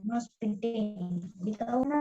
Must printing. दिखाओ ना.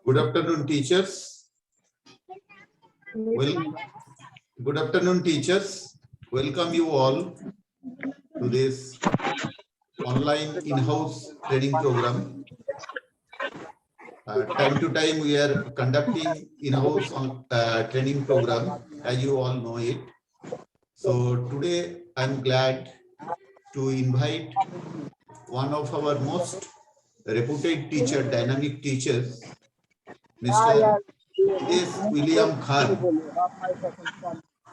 Good afternoon, teachers. Good afternoon, teachers. Welcome you all to this online in-house training program. Time to time, we are conducting in-house training program, as you all know it. So today, I'm glad to invite one of our most reputed teacher, dynamic teachers, Mr. William Khan,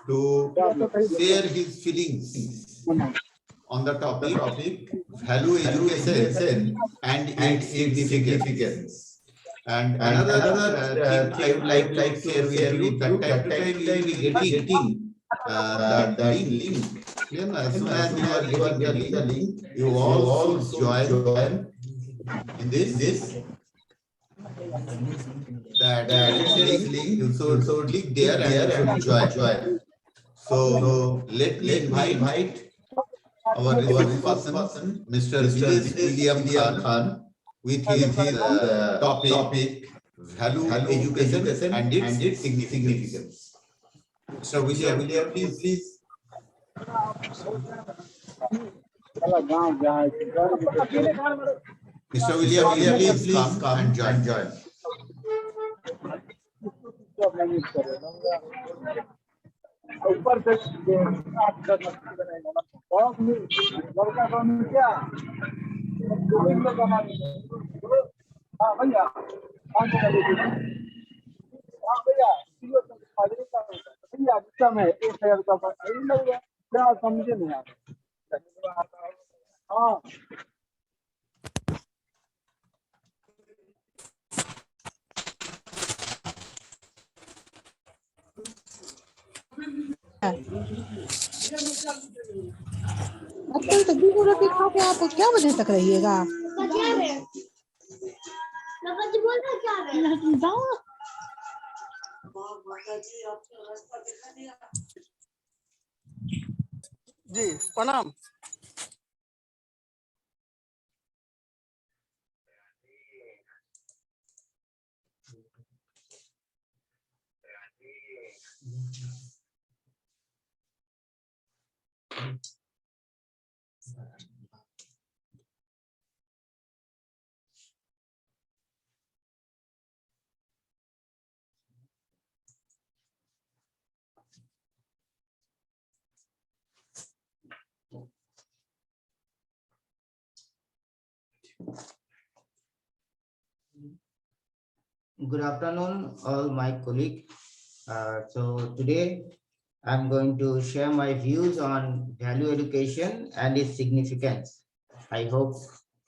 to share his feelings on the topic value education and its significance. And another thing I would like to share with you that time to time you will be getting the link. As soon as you are getting the link, you all should join in this. That link, you should click there and you should join. So let me invite our resource person, Mr. William Khan, with his topic value education and its significance. Mr. William, please. Mr. William, please come and join. ऊपर से क्या हाँ भैया भैया भैया में 1000 का क्या समझे नहीं आप हाँ आजकल तो 20 रोटी खा के आप क्या बजे तक रहिएगा? जी प्रणाम Good afternoon, all my colleagues. So today I'm going to share my views on value education and its significance. I hope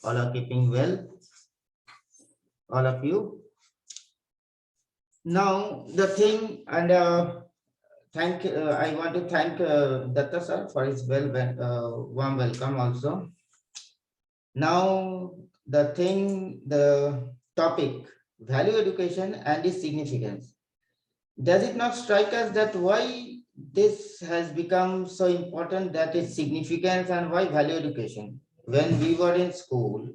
all are keeping well, all of you. Now the thing, and I want to thank Datta sir for his warm welcome also. Now the topic, value education and its significance. Does it not strike us that why this has become so important, that its significance, and why value education? When we were in school,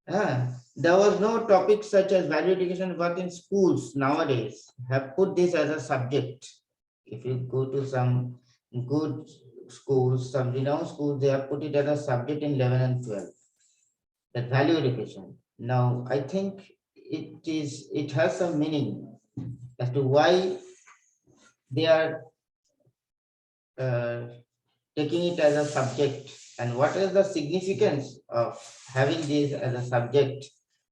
there was no topic such as value education, but in schools nowadays have put this as a subject. If you go to some good schools, some renowned schools, they have put it as a subject in 11 and 12, that value education. Now, I think it has some meaning as to why they are taking it as a subject, and what is the significance of having this as a subject.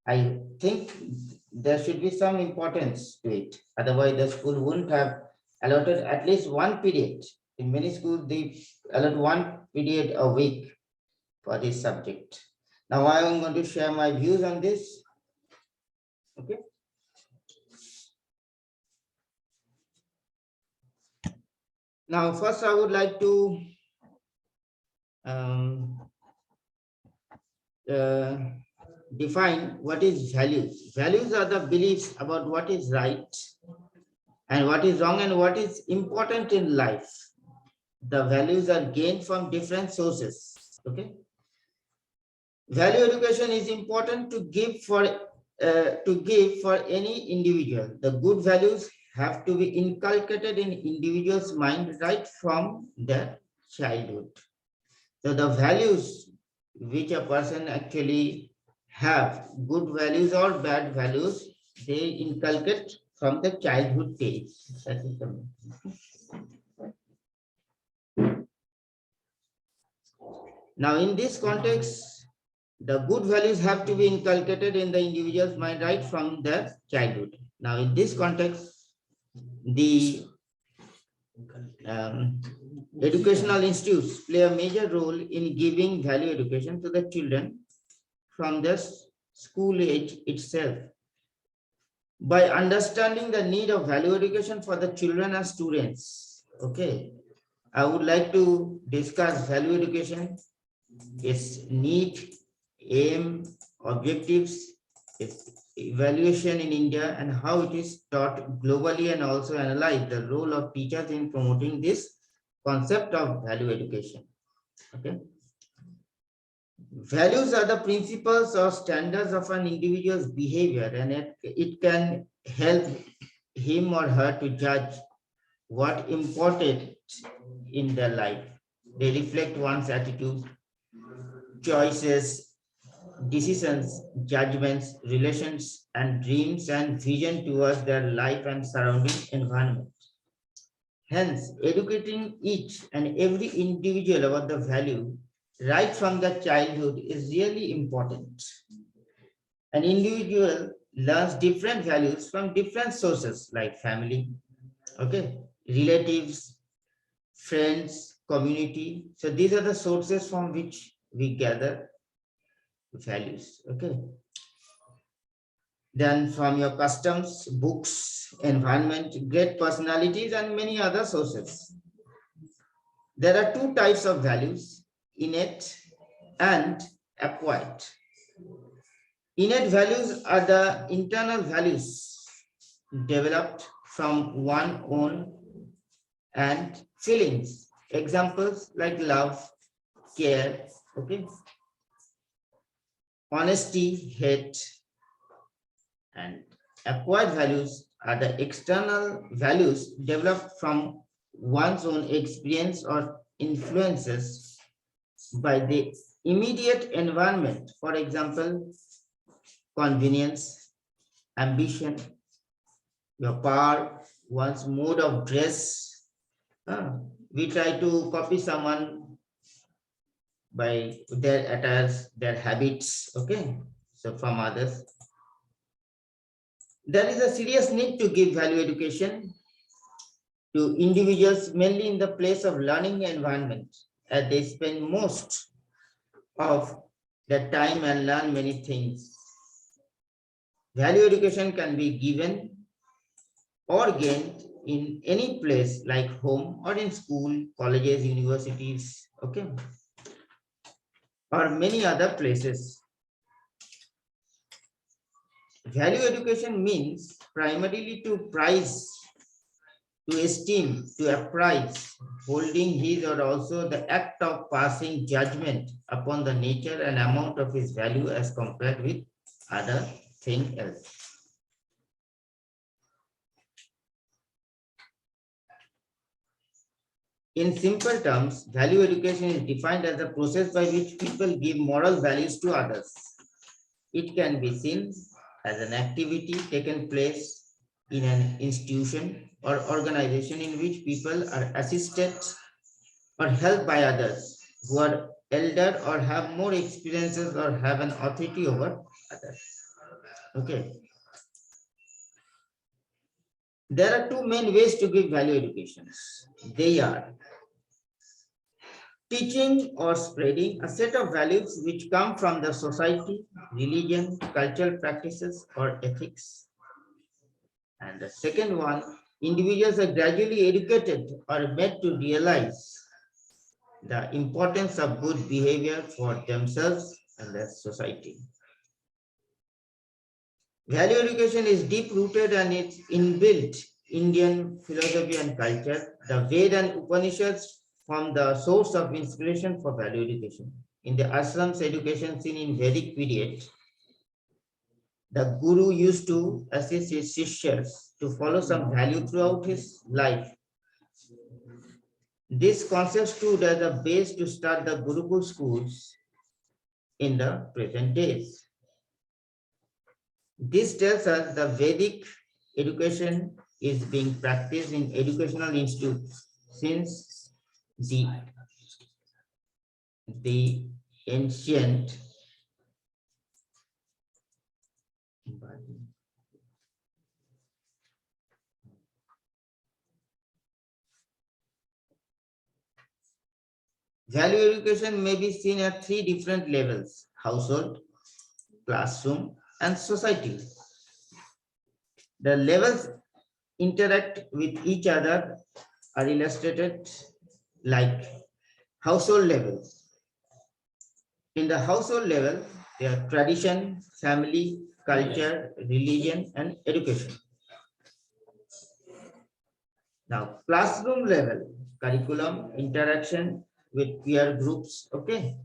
I think there should be some importance to it. Otherwise, the school wouldn't have allotted at least one period. In many schools, they allot one period a week for this subject. Now, I am going to share my views on this. Okay. Now, first, I would like to define what is values. Values are the beliefs about what is right and what is wrong and what is important in life. The values are gained from different sources. Okay. Value education is important to give for any individual. The good values have to be inculcated in individual's mind right from their childhood. So the values which a person actually have, good values or bad values, they inculcate from the childhood stage. That is the Now, in this context, the good values have to be inculcated in the individual's mind right from their childhood. Now, in this context, the educational institutes play a major role in giving value education to the children from the school age itself. By understanding the need of value education for the children and students, okay, I would like to discuss value education, its need, aim, objectives, its evaluation in India, and how it is taught globally, and also analyze the role of teachers in promoting this concept of value education. Okay. Values are the principles or standards of an individual's behavior, and it can help him or her to judge what important in their life. They reflect one's attitude, choices, decisions, judgments, relations, and dreams and vision towards their life and surrounding environment. Hence, educating each and every individual about the value right from the childhood is really important. An individual learns different values from different sources like family, okay, relatives, friends, community. So these are the sources from which we gather values, okay. Then from your customs, books, environment, great personalities, and many other sources. There are two types of values, innate and acquired. Innate values are the internal values developed from one's own and feelings. Examples like love, care, okay, honesty, hate, and acquired values are the external values developed from one's own experience or influences by the immediate environment. For example, convenience, ambition, your power, one's mode of dress. We try to copy someone by their attires, their habits, okay, so from others. There is a serious need to give value education to individuals, mainly in the place of learning environment, as they spend most of their time and learn many things. Value education can be given or gained in any place like home or in school, colleges, universities, okay, or many other places. Value education means primarily to prize, to esteem, to appraise, holding his or also the act of passing judgment upon the nature and amount of his value as compared with other thing else. In simple terms, value education is defined as a process by which people give moral values to others. It can be seen as an activity taken place in an institution or organization in which people are assisted or helped by others who are elder or have more experiences or have an authority over others. Okay. There are two main ways to give value educations. They are teaching or spreading a set of values which come from the society, religion, cultural practices, or ethics. And the second one, individuals are gradually educated or made to realize the importance of good behavior for themselves and the society. Value education is deep-rooted and it's inbuilt Indian philosophy and culture. The Veda and Upanishads form the source of inspiration for value education. In the ashrams education seen in Vedic period, the guru used to assist his shishyas to follow some value throughout his life. This concept stood as a base to start the Gurukul schools in the present days. This tells us the Vedic education is being practiced in educational institutes since the ancient value education may be seen at three different levels: household, classroom, and society. The levels interact with each other are illustrated like household level. In the household level, there are tradition, family, culture, religion, and education. Now, classroom level, curriculum, interaction with peer groups, okay,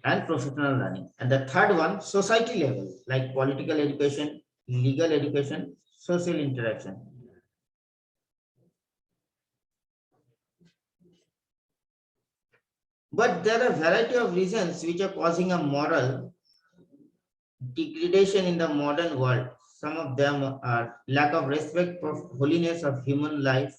and professional learning. And the third one, society level, like political education, legal education, social interaction. But there are a variety of reasons which are causing a moral degradation in the modern world. Some of them are lack of respect for holiness of human life,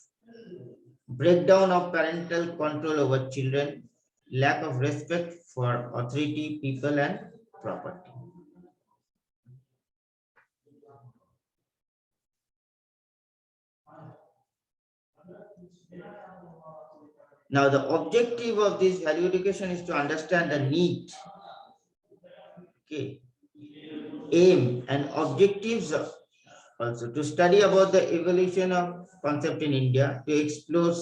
breakdown of parental control over children, lack of respect for authority, people, and property. Now, the objective of this value education is to understand the need, okay, aim, and objectives also to study about the evolution of concept in India, to explore.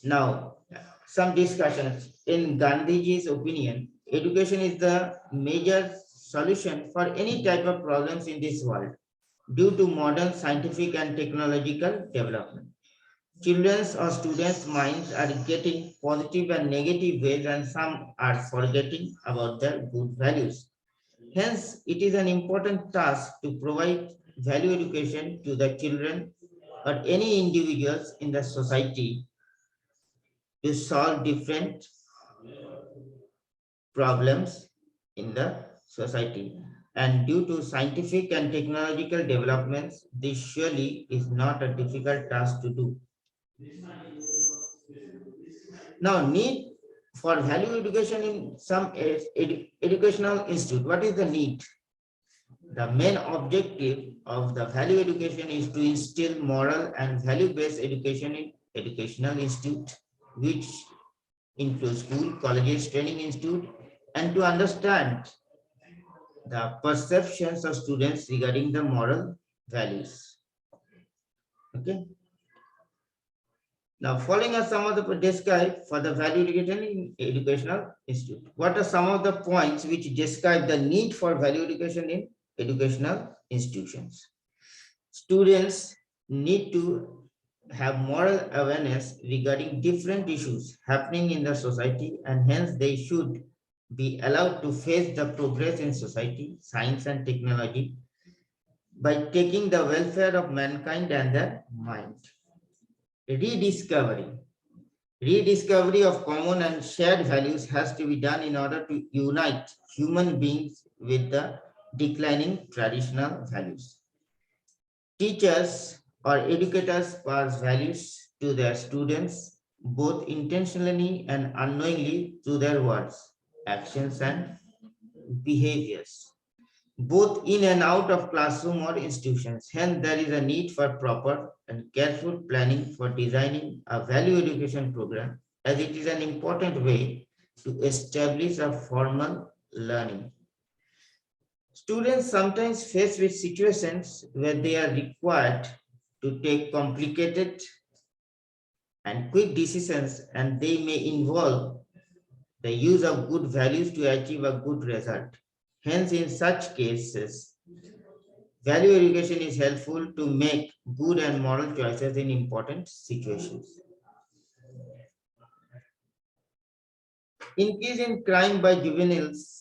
Now, some discussions. In Gandhiji's opinion, education is the major solution for any type of problems in this world due to modern scientific and technological development. Children's or students' minds are getting positive and negative ways, and some are forgetting about their good values. Hence, it is an important task to provide value education to the children or any individuals in the society to solve different problems in the society. And due to scientific and technological developments, this surely is not a difficult task to do. Now, need for value education in some educational institute. What is the need? The main objective of the value education is to instill moral and value-based education in educational institute, which includes school, colleges, training institute, and to understand the perceptions of students regarding the moral values. Okay. Now, following are some of the describe for the value education in educational institute. What are some of the points which describe the need for value education in educational institutions? Students need to have moral awareness regarding different issues happening in the society, and hence they should be allowed to face the progress in society, science and technology by taking the welfare of mankind and the mind. Rediscovery. Rediscovery of common and shared values has to be done in order to unite human beings with the declining traditional values. Teachers or educators pass values to their students both intentionally and unknowingly through their words, actions, and behaviors, both in and out of classroom or institutions. Hence, there is a need for proper and careful planning for designing a value education program, as it is an important way to establish a formal learning. Students sometimes face with situations where they are required to take complicated and quick decisions, and they may involve the use of good values to achieve a good result. Hence, in such cases, value education is helpful to make good and moral choices in important situations. Increase in crime by juveniles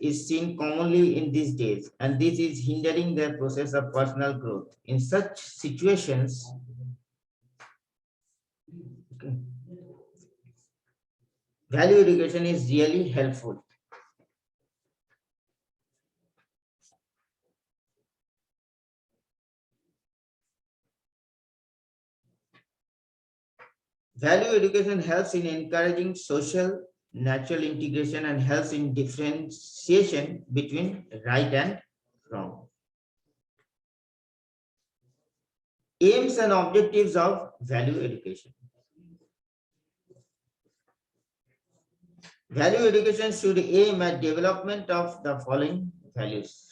is seen commonly in these days, and this is hindering their process of personal growth. In such situations, value education is really helpful. Value education helps in encouraging social natural integration and helps in differentiation between right and wrong. Aims and objectives of value education. Value education should aim at development of the following values.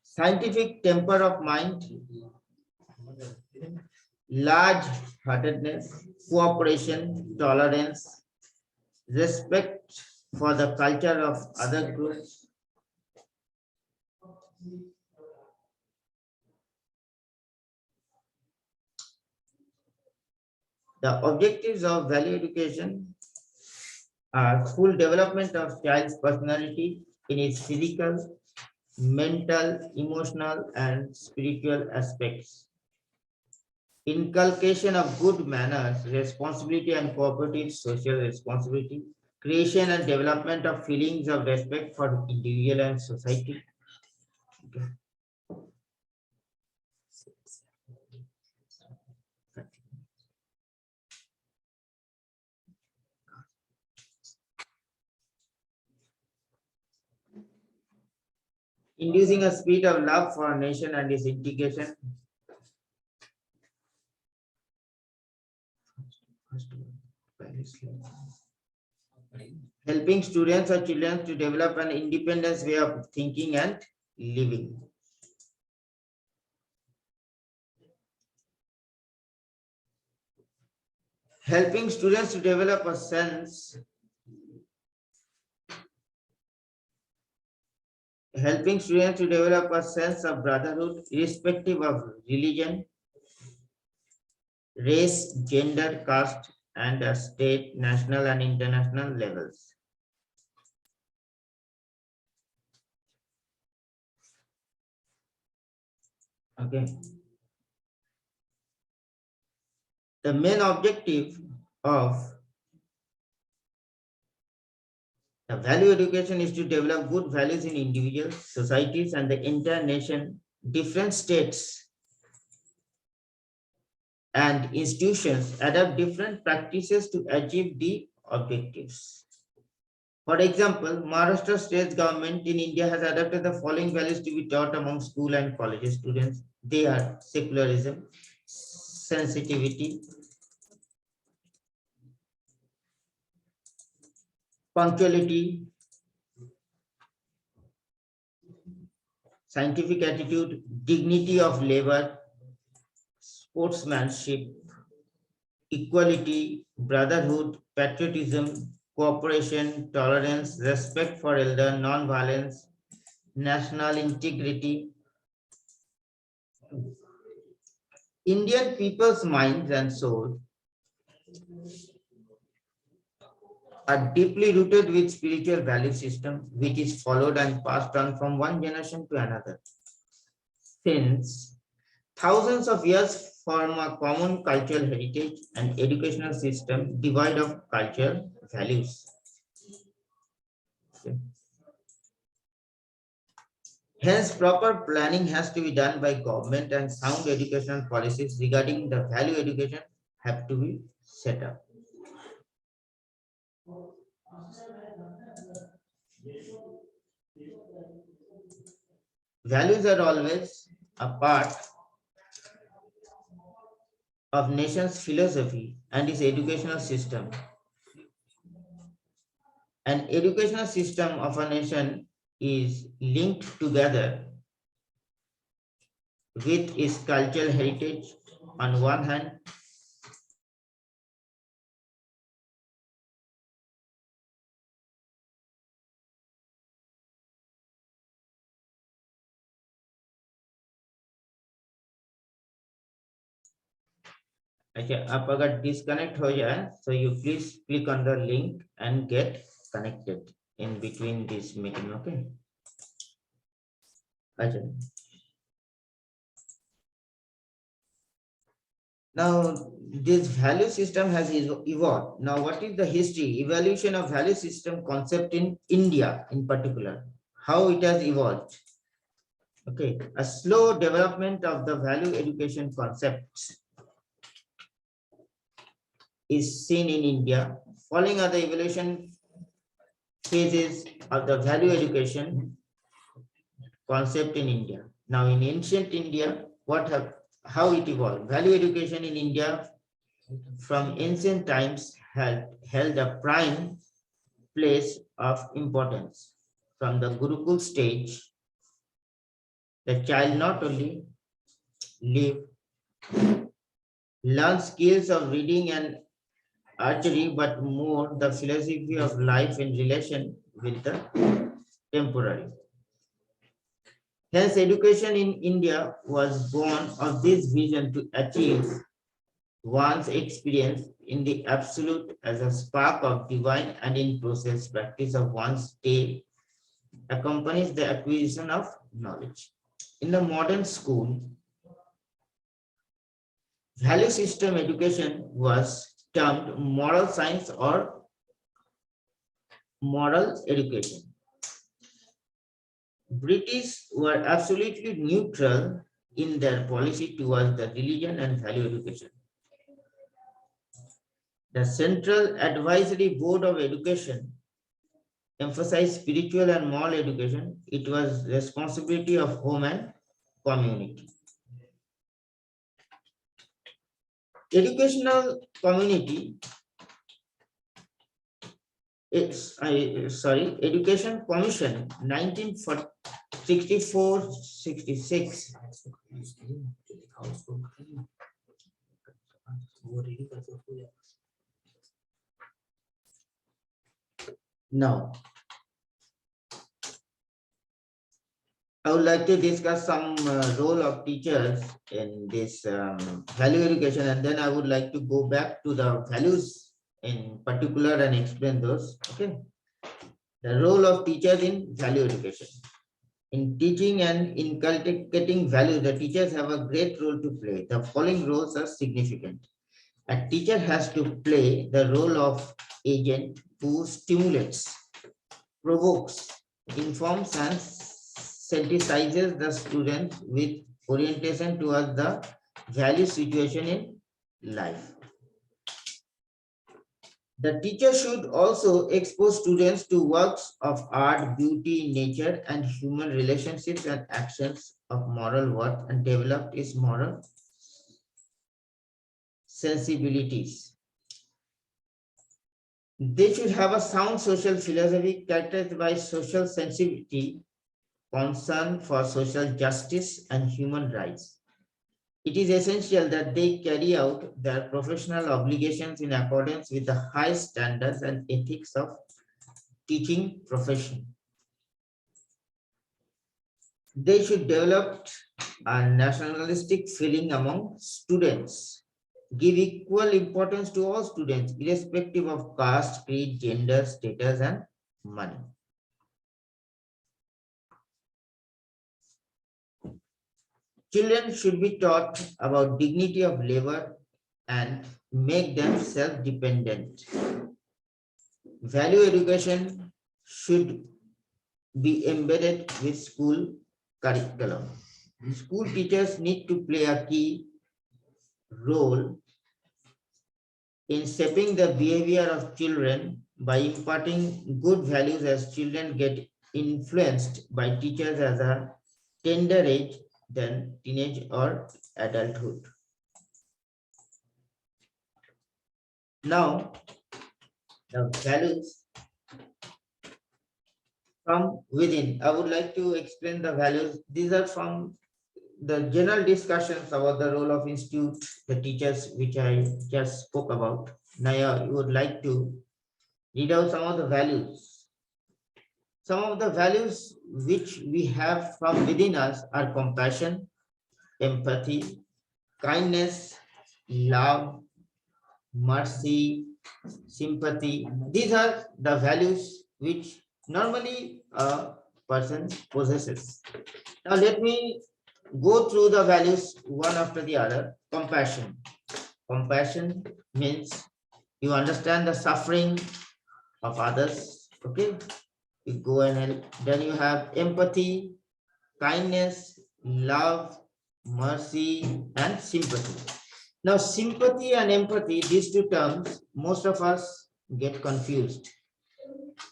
Scientific temper of mind, large-heartedness, cooperation, tolerance, respect for the culture of other groups, the objectives of value education are full development of child's personality in its physical, mental, emotional, and spiritual aspects. Inculcation of good manners, responsibility and cooperative social responsibility, creation and development of feelings of respect for individual and society. Okay. Inducing a spirit of love for our nation and its integration. Helping students or children to develop an independent way of thinking and living. Helping students to develop a sense of brotherhood, irrespective of religion, race, gender, caste, and state, national, and international levels. Okay. The main objective of the value education is to develop good values in individuals, societies, and the entire nation. Different states and institutions adopt different practices to achieve the objectives. For example, Maharashtra state government in India has adopted the following values to be taught among school and college students. They are secularism, sensitivity, punctuality, scientific attitude, dignity of labor, sportsmanship, equality, brotherhood, patriotism, cooperation, tolerance, respect for elder, non-violence, national integrity. Indian people's minds and soul are deeply rooted with spiritual value system, which is followed and passed on from one generation to another. Since thousands of years form a common cultural heritage and educational system devoid of cultural values. Okay. Hence, proper planning has to be done by government and sound educational policies regarding the value education have to be set up. Values are always a part of nation's philosophy and its educational system. An educational system of a nation is linked together with its cultural heritage on one hand अच्छा आप अगर disconnect हो जाए so you please click on the link and get connected in between this meeting. Okay, अच्छा. Now this value system has evolved. Now what is the history evaluation of value system concept in India in particular, how it has evolved? Okay, a slow development of the value education concepts is seen in India. Following are the evolution phases of the value education concept in India. Now in ancient India, how it evolved? Value education in India from ancient times held a prime place of importance. From the Gurukul stage, the child not only learn skills of reading and archery, but more the philosophy of life in relation with the temporary. Hence, education in India was born of this vision to achieve one's experience in the absolute as a spark of divine, and in process practice of one's day accompanies the acquisition of knowledge. In the modern school, value system education was termed moral science or moral education. British were absolutely neutral in their policy towards the religion and value education. The Central Advisory Board of Education emphasized spiritual and moral education. It was responsibility of home and community. Educational community Education Commission 1964-66 Now, I would like to discuss some role of teachers in this value education, and then I would like to go back to the values in particular and explain those. Okay, the role of teachers in value education. In teaching and inculcating value, the teachers have a great role to play. The following roles are significant. A teacher has to play the role of agent who stimulates, provokes, informs, and sensitizes the student with orientation towards the value situation in life. The teacher should also expose students to works of art, beauty, nature, and human relationships and actions of moral worth and develop its moral sensibilities. They should have a sound social philosophy characterized by social sensitivity, concern for social justice and human rights. It is essential that they carry out their professional obligations in accordance with the high standards and ethics of teaching profession. They should develop a nationalistic feeling among students. Give equal importance to all students, irrespective of caste, creed, gender, status, and money. Children should be taught about dignity of labor and make them self-dependent. Value education should be embedded with school curriculum. School teachers need to play a key role in shaping the behavior of children by imparting good values as children get influenced by teachers as a tender age than teenage or adulthood. Now, the values from within. I would like to explain the values. These are from the general discussions about the role of institute, the teachers, which I just spoke about. Now, I would like to read out some of the values. Some of the values which we have from within us are compassion, empathy, kindness, love, mercy, sympathy. These are the values which normally a person possesses. Now let me go through the values one after the other. Compassion. Compassion means you understand the suffering of others. Okay, you go and help. Then you have empathy, kindness, love, mercy, and sympathy. Now, sympathy and empathy, these two terms, most of us get confused.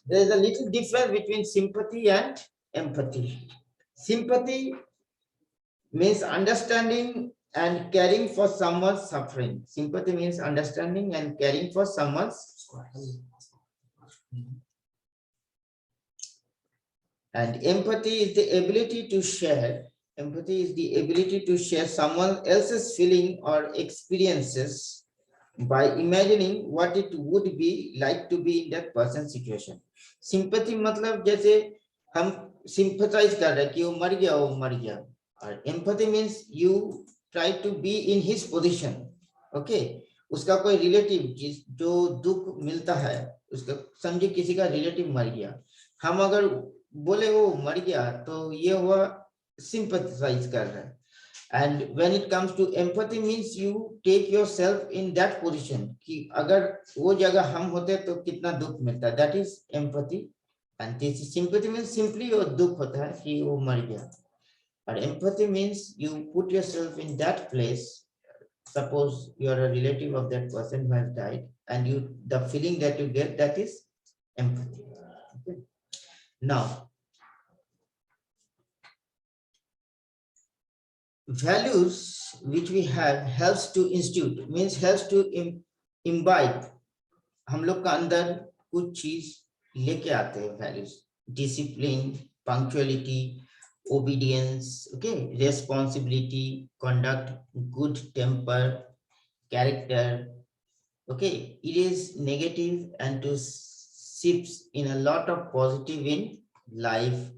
There is a little difference between sympathy and empathy. Sympathy means understanding and caring for someone's suffering. Sympathy means understanding and caring for someone's. And empathy is the ability to share. Empathy is the ability to share someone else's feeling or experiences by imagining what it would be like to be in that person's situation. Sympathy मतलब जैसे हम sympathize कर रहे हैं कि वो मर गया और empathy means you try to be in his position. Okay, उसका कोई relative जो दुख मिलता है उसका समझे किसी का relative मर गया, हम अगर बोले वो मर गया तो ये हुआ sympathize कर रहा है. And when it comes to empathy means you take yourself in that position कि अगर वो जगह हम होते तो कितना दुख मिलता. That is empathy. And this is sympathy means simply वो दुख होता है कि वो मर गया. But empathy means you put yourself in that place. Suppose you are a relative of that person who has died, and the feeling that you get, that is empathy. Okay. Now, values which we have helps to institute means helps to imbibe. हम लोग का अंदर कुछ चीज लेके आते हैं values. Discipline, punctuality, obedience, okay, responsibility, conduct, good temper, character. Okay, it is negative and to shifts in a lot of positive in life.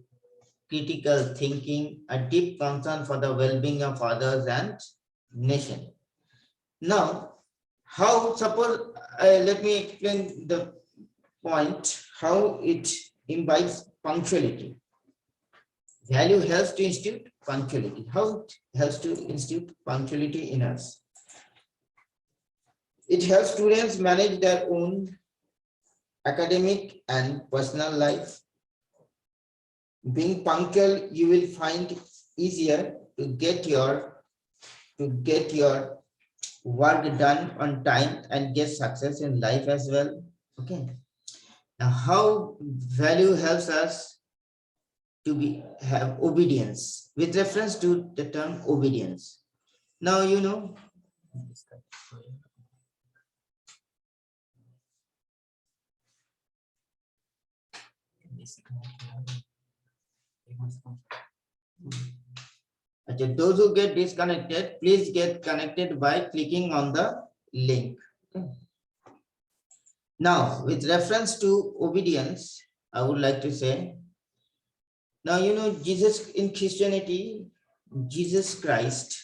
Critical thinking, a deep concern for the well-being of others and nation. Now, how, suppose, let me explain the point, how it imbibes punctuality. Value helps to institute punctuality. How it helps to institute punctuality in us? It helps students manage their own academic and personal life. Being punctual, you will find easier to get your work done on time and get success in life as well. Okay. Now, how value helps us to have obedience with reference to the term obedience. Now, you know, okay, those who get disconnected, please get connected by clicking on the link. Okay. Now, with reference to obedience, I would like to say, now, you know, Jesus in Christianity, Jesus Christ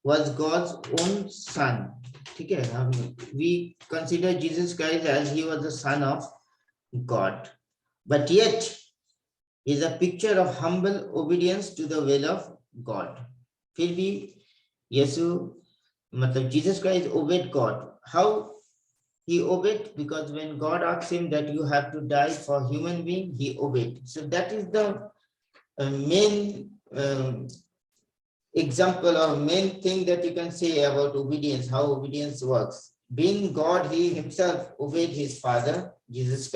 was God's own son. Okay, we consider Jesus Christ as he was the son of God, but yet is a picture of humble obedience to the will of God. फिर भी यीशु मतलब Jesus Christ obeyed God. How he obeyed? Because when God asked him that you have to die for human being, he obeyed. So that is the main example or main thing that you can say about obedience, how obedience works. Being God, he himself obeyed his father, Jesus